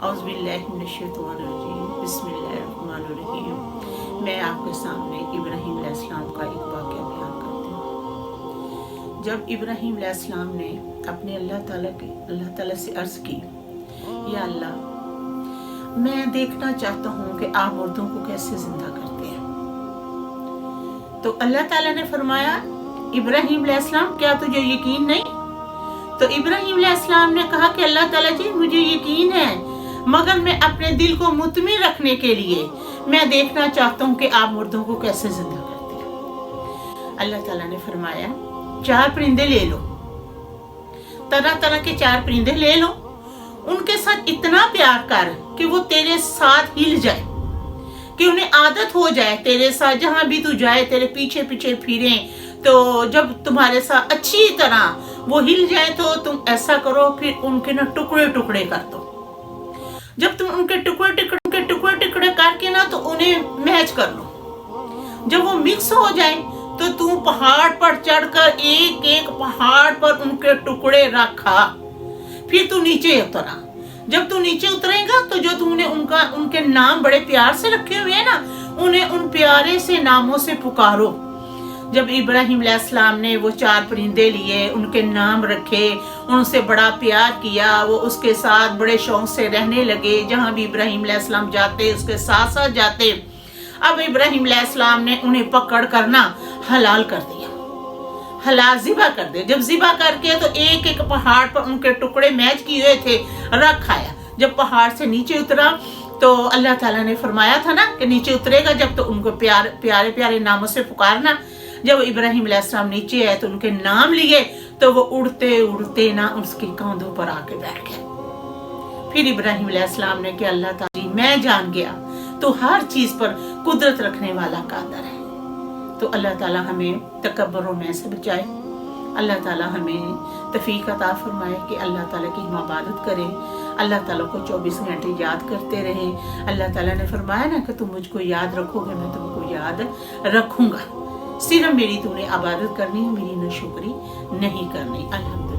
औज़ुबिल्लाहिमिनश्शैतानिर्रजीम बिस्मिल्लाहिर्रहमानिर्रहीम। मैं आपके सामने इब्राहीम अलैहिस्सलाम का एक वाक़या बयान करती हूँ। जब इब्राहीम अलैहिस्सलाम ने अपने अल्लाह ताला से अर्ज़ की, या अल्लाह, मैं देखना चाहता हूँ कि आप मुर्दों को कैसे ज़िंदा करते हैं। तो अल्लाह ताला ने फरमाया, इब्राहीम अलैहिस्सलाम, क्या तुझे यकीन नहीं? तो इब्राहीम अलैहिस्सलाम ने कहा कि अल्लाह ताला जी, मुझे यकीन है, मगर मैं अपने दिल को मुतमिन रखने के लिए मैं देखना चाहता हूँ कि आप मुर्दों को कैसे जिंदा करते हैं। अल्लाह ताला ने फरमाया, 4 परिंदे ले लो, तरह तरह के 4 परिंदे ले लो, उनके साथ इतना प्यार कर कि वो तेरे साथ हिल जाए, कि उन्हें आदत हो जाए तेरे साथ, जहां भी तू जाए तेरे पीछे पीछे फिरें। तो जब तुम्हारे साथ अच्छी तरह वो हिल जाए तो तुम ऐसा करो, फिर उनके ना टुकड़े टुकड़े कर दो। जब तुम उनके टुकड़े टुकड़े करके ना तो उन्हें मैच कर लो। जब वो मिक्स हो जाए तो तुम पहाड़ पर चढ़कर एक एक पहाड़ पर उनके टुकड़े रखा, फिर तू नीचे उतरा। जब तू नीचे उतरेगा तो जो तुमने उनके नाम बड़े प्यार से रखे हुए हैं ना, उन्हें उन प्यारे से नामों से पुकारो। जब इब्राहीम अलैहिस्सलाम ने वो 4 परिंदे लिए, उनके नाम रखे, उनसे बड़ा प्यार किया, वो उसके साथ बड़े शौक से रहने लगे। जहां भी इब्राहीम अलैहिस्सलाम जाते उसके साथ साथ जाते। अब इब्राहीम अलैहिस्सलाम ने उन्हें पकड़ कर ना हलाल कर दिया, हलाल ज़िबा कर दिया। जब ज़िबा करके तो एक एक पहाड़ पर उनके टुकड़े मैच किए हुए थे रख आया। जब पहाड़ से नीचे उतरा तो अल्लाह ताला ने फरमाया था ना कि नीचे उतरेगा जब तो उनको प्यारे प्यारे नामों से पुकारना। जब इब्राहीम अलैहिस्सलाम नीचे आए तो उनके नाम लिए तो वो उड़ते उड़ते ना उसके कांधों पर आके बैठ गए। फिर इब्राहीम अलैहिस्सलाम ने कि अल्लाह ताला, मैं जान गया तो हर चीज पर कुदरत रखने वाला कादर है। तो अल्लाह ताला हमें तकब्बुर में से बचाए। अल्लाह ताला हमें तौफीक अता फरमाए कि अल्लाह ताला की हम इबादत करें, अल्लाह ताला को 24 घंटे याद करते रहें। अल्लाह ताला ने फरमाया ना कि तुम मुझको याद रखोगे, मैं तुमको याद रखूंगा। सिर्फ मेरी तूने इबादत करनी है, मेरी नाशुक्री नहीं करनी। अल्हम्दुलिल्लाह।